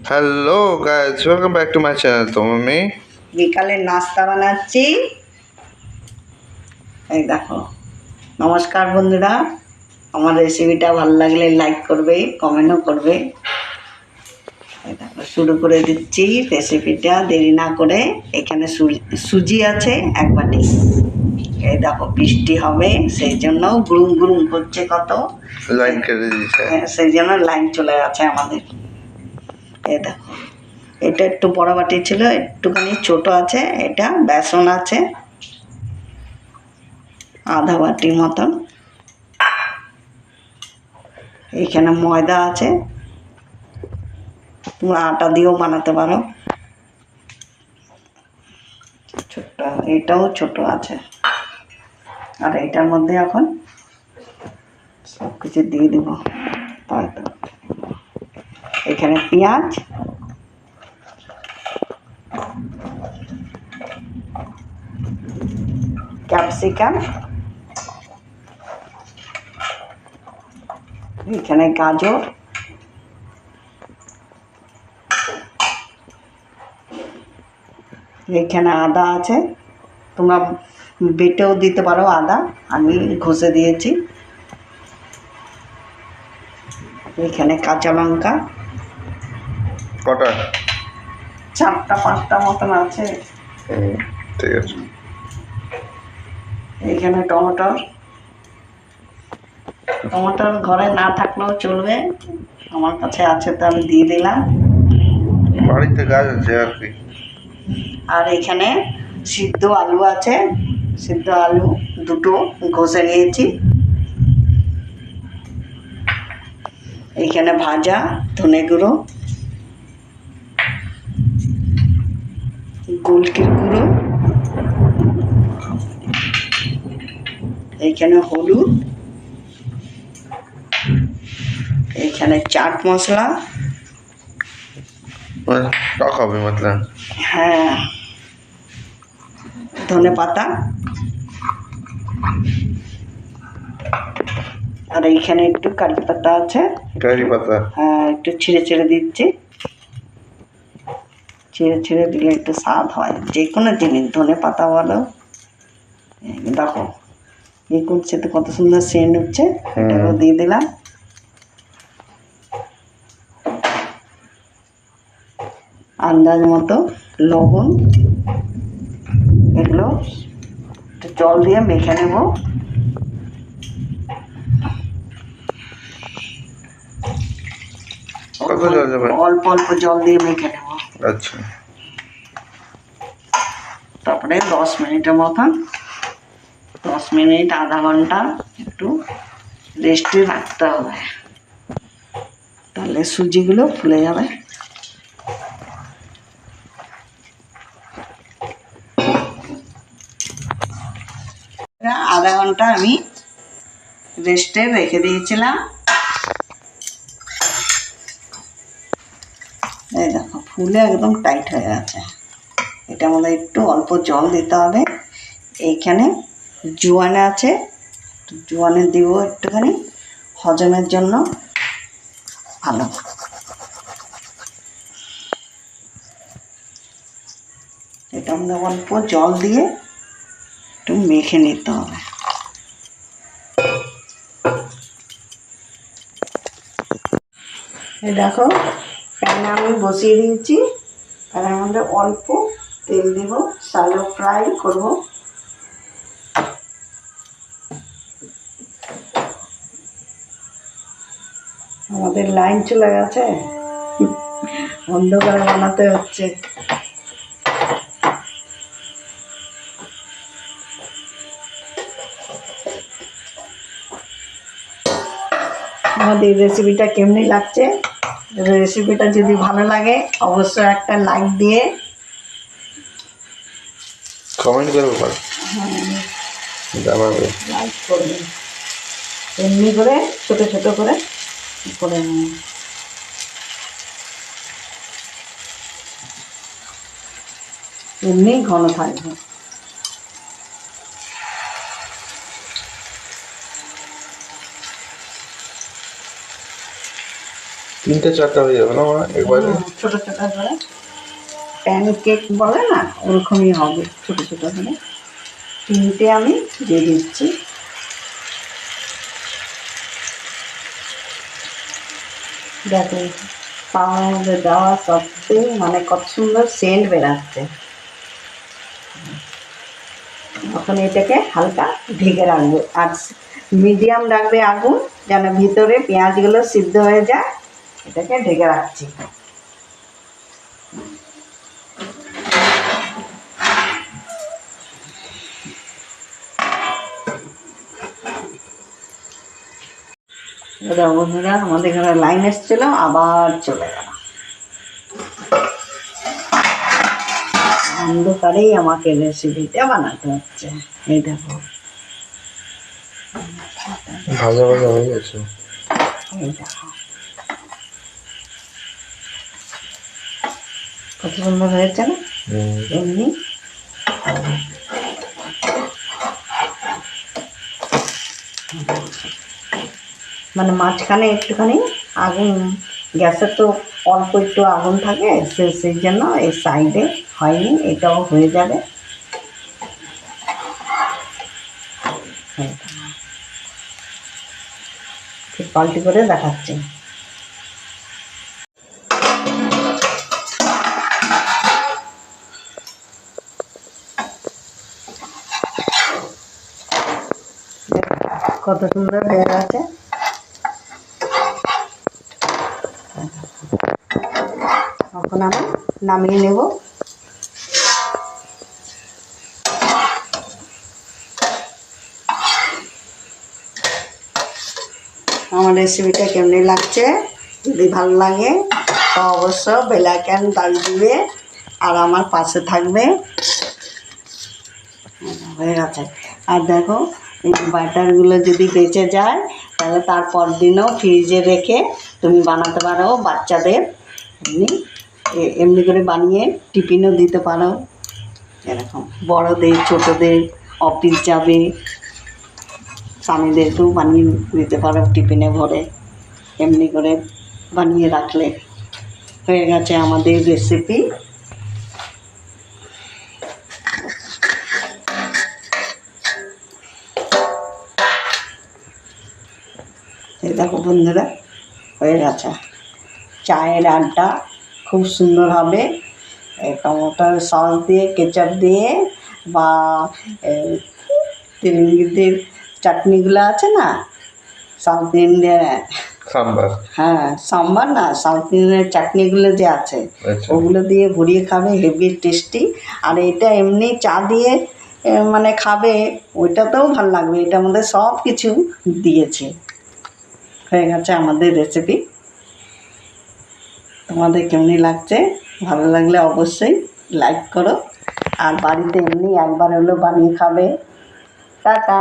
Hello guys, welcome back to my channel. তো আমি বিকালের নাস্তা বানাচ্ছি। এই দেখো। নমস্কার বন্ধুরা, আমার রেসিপিটা ভালো লাগলে লাইক করবে, কমেন্টও করবে। এই দেখো, শুরু করে দিচ্ছি রেসিপিটা দেরি না করে। এখানে সুজি আছে 1 বাটি। এই দেখো, বৃষ্টি হবে সেই জন্য গুড়ুম গুড়ুম করছে কত। লাইন কেটে দিয়েছে। হ্যাঁ, সেই জন্য লাইন চলে গেছে আমাদের। এই দেখো, এটা একটু বড় বাটি ছিল, একটুখানি ছোট আছে। এটা বেসন আছে 1/2 বাটির মতন। এখানে ময়দা আছে, তোমরা আটা দিয়েও বানাতে পারো। ছোট্ট, এটাও ছোট আছে। আর এটার মধ্যে এখন সব কিছু দিয়ে দেব। হয়তো এখানে পেঁয়াজ, ক্যাপসিকাম, এখানে গাজর, এখানে আদা আছে। তোমরা বেটেও দিতে পারো আদা, আমি ঘষে দিয়েছি। এখানে কাঁচা লঙ্কা কটা? 4টা 5টা মতন আছে। ঠিক আছে। এখানে টমেটোর ঘরে না থাকলেও চলবে, আমার কাছে আছে তো আমি দিয়ে দিলাম। বাড়িতে গাছ আছে আর কি। আর এখানে সিদ্ধ আলু আছে, সিদ্ধ আলু 2টো ঘষে নিয়েছি। এইখানে ভাজা ধনে গুঁড়ো, গোলকির গুঁড়ো, এইখানে হলুদ, এইখানে চাট মশলা। টক হবে মতলব। হ্যাঁ, ধনে পাতা। আর এইখানে একটু কারি পাতা আছে। কারি পাতা? হ্যাঁ, একটু ছিঁড়ে ছিঁড়ে দিচ্ছি। ছিঁড়ে ছিঁড়ে দিলে একটু স্বাদ হয় যে কোনো জিনিস, ধনে পাতা বলো। দেখো, এই করছে তো কত সুন্দর সেন্ট হচ্ছে। এটাও দিয়ে দিলাম। আন্দাজ মতো লবণ। এগুলো একটু জল দিয়ে মেখে নেব। কত জল যাবে? অল্প অল্প জল দিয়ে মেখে নেব। আচ্ছা। তারপরে 10 মিনিটের মতন, 10 মিনিট আধা ঘন্টা একটু রেস্টে রাখতে হবে, তাহলে সুজিগুলো ফুলে যাবে। আধা ঘন্টা আমি রেস্টে রেখে দিয়েছিলাম। এই দেখো, ফুলে একদম টাইট হয়ে গেছে। এটার মধ্যে একটু অল্প জল দিতে হবে। এইখানে জোয়ান আছে, জোয়ানে দিব একটুখানি, হজমের জন্য ভালো। এটার মধ্যে অল্প জল দিয়ে একটু মেখে নিতে হবে। এই দেখো, প্যানে আমি বসিয়ে দিয়েছি। প্যানের মধ্যে অল্প তেল দিব, শ্যালো ফ্রাই করব। আমাদের লাইন চলে গেছে, অন্ধকারে বানাতে হচ্ছে। আমাদের রেসিপিটা কেমনি লাগছে, রেসিপিটা যদি ভালো লাগে অবশ্যই একটা লাইক দিয়ে কমেন্ট করবে, জানাবে। লাইক করবেন। এমনি করে ছোট ছোট করে করে নিন। এমনি ঘন থাকবে। তিনটে চারটা হয়ে যাবে না মা একবারে? ছোটো ছোটো করে প্যানকেক বলে না, ওরকমই হবে, ছোটো ছোটো করে। তিনটে আমি দিয়ে দিচ্ছি। দেখো তাওয়ার মধ্যে দেওয়া সত্ত্বেও মানে কত সুন্দর সেন্ট বেরাচ্ছে। এখন এটাকে হালকা ঢেকে রাখবে, আর মিডিয়াম রাখবে আগুন, যেন ভিতরে পেঁয়াজগুলো সিদ্ধ হয়ে যায়। এটাকে ঢেকে রাখছি। বন্ধুরা, আমাদের এখানে লাইন এসেছিল, আবার চলে গেল। অন্ধকারেই আমাকে রেসিপিটা বানাতে হচ্ছে। এই দেখো ভাজা ভাজা হয়ে গেছে। এই দেখো কত সুন্দর হয়েছে না? এমনি মানে মাঝখানে একটুখানি আগুন, গ্যাসের তো অল্প একটু আগুন থাকে, সেই জন্য এই সাইডে হয়নি, এটাও হয়ে যাবে। ঠিক পাল্টি করে দেখাচ্ছি। কত সুন্দর হয়ে গেছে। এখন আমি নামিয়ে নেব। আমার রেসিপিটা কেমনি লাগছে, যদি ভালো লাগে তো অবশ্য বেল আইকন দাবিয়ে দিবে আর আমার পাশে থাকবে। হয়ে গেছে। আর দেখো এই বাটারগুলো যদি বেঁচে যায় তাহলে তারপর দিনও ফ্রিজে রেখে তুমি বানাতে পারো বাচ্চাদের। এমনি করে বানিয়ে টিফিনও দিতে পারো। এরকম বড়োদের ছোটোদের, অফিস যাবে স্বামীদেরকেও বানিয়ে দিতে পারো টিফিনে ভরে। এমনি করে বানিয়ে রাখলে হয়ে গেছে আমাদের রেসিপি। এই দেখো বন্ধুরা, হয়ে গেছে। চায়ের আড্ডা খুব সুন্দর হবে। টমেটোর সস দিয়ে, কেচাপ দিয়ে, বা তেলেঙ্গিদের চাটনিগুলো আছে না, সাউথ ইন্ডিয়ান, সাম্বার। হ্যাঁ সাম্বার না, সাউথ ইন্ডিয়ানের চাটনিগুলো যে আছে ওগুলো দিয়ে ভরিয়ে খাবে, হেভি টেস্টি। আর এটা এমনি চা দিয়ে মানে খাবে, ওইটাতেও ভালো লাগবে। এটার মধ্যে সব কিছু দিয়েছে। হয়ে গেছে আমাদের রেসিপি। তোমাদের কেমনি লাগছে? ভালো লাগলে অবশ্যই লাইক করো, আর বাড়িতে এমনি একবার হলেও বানিয়ে খাবে। টাটা।